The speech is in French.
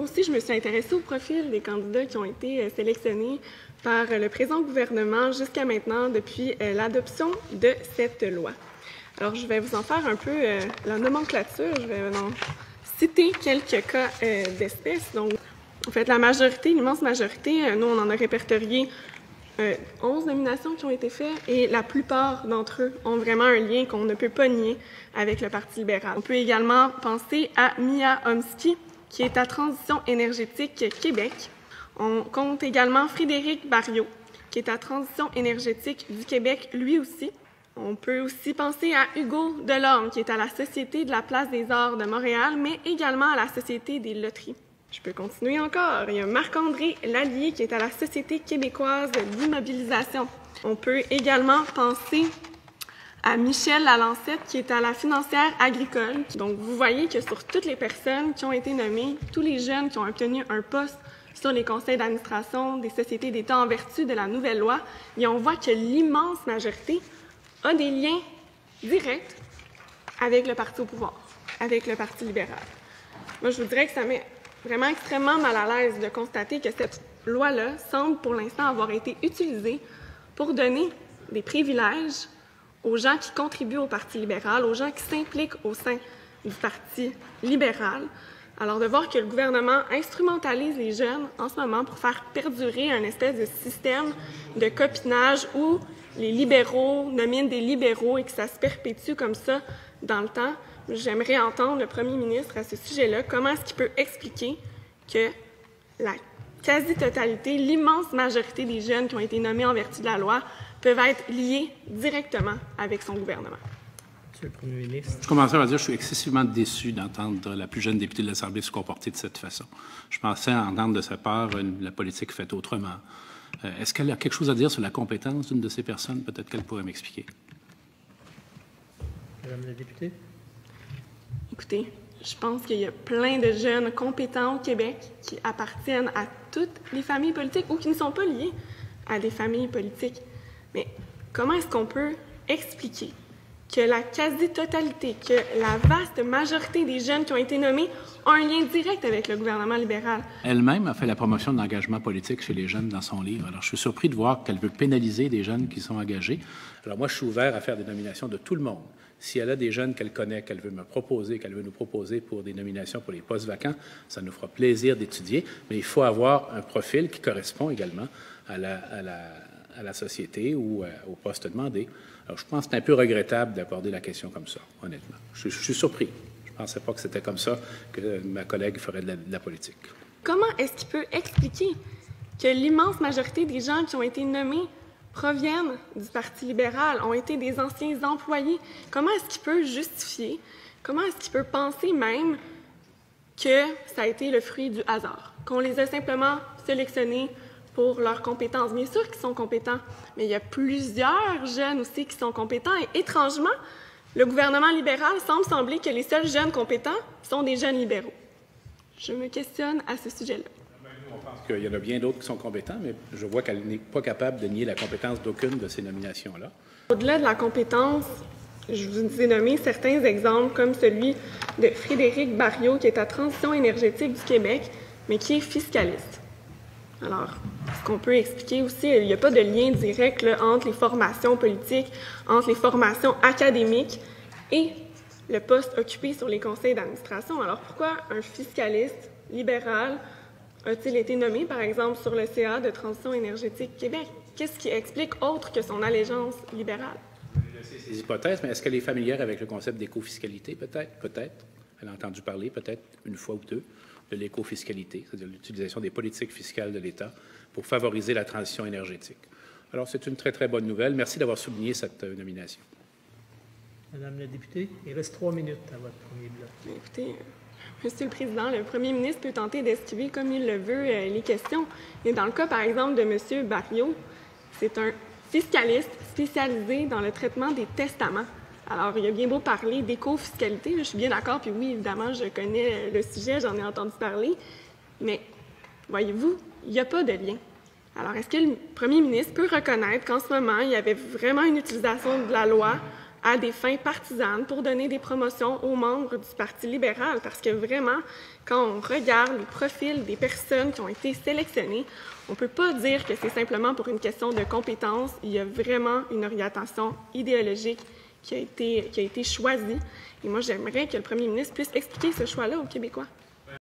aussi, je me suis intéressée au profil des candidats qui ont été sélectionnés par le présent gouvernement jusqu'à maintenant depuis l'adoption de cette loi. Alors, je vais vous en faire un peu la nomenclature. Je vais en citer quelques cas d'espèces. Donc, en fait, la majorité, l'immense majorité, nous, on en a répertorié 11 nominations qui ont été faites et la plupart d'entre eux ont vraiment un lien qu'on ne peut pas nier avec le Parti libéral. On peut également penser à Mia Homsky, qui est à Transition énergétique Québec. On compte également Frédéric Barriot, qui est à Transition énergétique du Québec, lui aussi. On peut aussi penser à Hugo Delorme, qui est à la Société de la Place des Arts de Montréal, mais également à la Société des Loteries. Je peux continuer encore. Il y a Marc-André Lallier, qui est à la Société québécoise d'immobilisation. On peut également penser à Michel Lalancette, qui est à la Financière agricole. Donc, vous voyez que sur toutes les personnes qui ont été nommées, tous les jeunes qui ont obtenu un poste sur les conseils d'administration des sociétés d'État en vertu de la nouvelle loi, et on voit que l'immense majorité a des liens directs avec le parti au pouvoir, avec le Parti libéral. Moi, je vous dirais que ça met vraiment extrêmement mal à l'aise de constater que cette loi-là semble pour l'instant avoir été utilisée pour donner des privilèges aux gens qui contribuent au Parti libéral, aux gens qui s'impliquent au sein du Parti libéral. Alors, de voir que le gouvernement instrumentalise les jeunes en ce moment pour faire perdurer un espèce de système de copinage où les libéraux nominent des libéraux et que ça se perpétue comme ça dans le temps, j'aimerais entendre le premier ministre à ce sujet-là. Comment est-ce qu'il peut expliquer que la quasi-totalité, l'immense majorité des jeunes qui ont été nommés en vertu de la loi peuvent être liés directement avec son gouvernement? Monsieur le premier ministre. Je commencerai par dire que je suis excessivement déçu d'entendre la plus jeune députée de l'Assemblée se comporter de cette façon. Je pensais entendre de sa part la politique faite autrement. Est-ce qu'elle a quelque chose à dire sur la compétence d'une de ces personnes? Peut-être qu'elle pourrait m'expliquer. Madame la députée. Écoutez, je pense qu'il y a plein de jeunes compétents au Québec qui appartiennent à toutes les familles politiques ou qui ne sont pas liés à des familles politiques. Mais comment est-ce qu'on peut expliquer que la quasi-totalité, que la vaste majorité des jeunes qui ont été nommés ont un lien direct avec le gouvernement libéral? Elle-même a fait la promotion de l'engagement politique chez les jeunes dans son livre. Alors, je suis surpris de voir qu'elle veut pénaliser des jeunes qui sont engagés. Alors, moi, je suis ouvert à faire des nominations de tout le monde. Si elle a des jeunes qu'elle connaît, qu'elle veut me proposer, qu'elle veut nous proposer pour des nominations pour les postes vacants, ça nous fera plaisir d'étudier. Mais il faut avoir un profil qui correspond également à la société ou au poste demandé. Alors, je pense que c'est un peu regrettable d'aborder la question comme ça, honnêtement. Je suis surpris. Je ne pensais pas que c'était comme ça que ma collègue ferait de la politique. Comment est-ce qu'il peut expliquer que l'immense majorité des gens qui ont été nommés proviennent du Parti libéral, ont été des anciens employés? Comment est-ce qu'il peut justifier, comment est-ce qu'il peut penser même que ça a été le fruit du hasard, qu'on les a simplement sélectionnés pour leurs compétences? Bien sûr qu'ils sont compétents, mais il y a plusieurs jeunes aussi qui sont compétents et étrangement, le gouvernement libéral semble sembler que les seuls jeunes compétents sont des jeunes libéraux. Je me questionne à ce sujet-là. On pense qu'il y en a bien d'autres qui sont compétents, mais je vois qu'elle n'est pas capable de nier la compétence d'aucune de ces nominations-là. Au-delà de la compétence, je vous ai nommé certains exemples, comme celui de Frédéric Barriot, qui est à Transition énergétique du Québec, mais qui est fiscaliste. Alors, ce qu'on peut expliquer aussi, il n'y a pas de lien direct là, entre les formations politiques, entre les formations académiques et le poste occupé sur les conseils d'administration. Alors, pourquoi un fiscaliste libéral a-t-il été nommé, par exemple, sur le CA de Transition énergétique Québec? Qu'est-ce qui explique autre que son allégeance libérale? C'est des hypothèses, mais est-ce qu'elle est familière avec le concept d'écofiscalité? Peut-être, peut-être. Elle a entendu parler, peut-être une fois ou deux, de l'écofiscalité, c'est-à-dire l'utilisation des politiques fiscales de l'État pour favoriser la transition énergétique. Alors, c'est une très, très bonne nouvelle. Merci d'avoir souligné cette nomination. Madame la députée, il reste 3 minutes à votre premier bloc. Écoutez, Monsieur le Président, le premier ministre peut tenter d'esquiver comme il le veut les questions. Et dans le cas, par exemple, de M. Barriot, c'est un fiscaliste spécialisé dans le traitement des testaments. Alors, il a bien beau parler d'éco-fiscalité, je suis bien d'accord, puis oui, évidemment, je connais le sujet, j'en ai entendu parler, mais voyez-vous, il n'y a pas de lien. Alors, est-ce que le premier ministre peut reconnaître qu'en ce moment, il y avait vraiment une utilisation de la loi à des fins partisanes pour donner des promotions aux membres du Parti libéral. Parce que vraiment, quand on regarde les profils des personnes qui ont été sélectionnées, on ne peut pas dire que c'est simplement pour une question de compétence. Il y a vraiment une orientation idéologique qui a été choisie. Et moi, j'aimerais que le premier ministre puisse expliquer ce choix-là aux Québécois.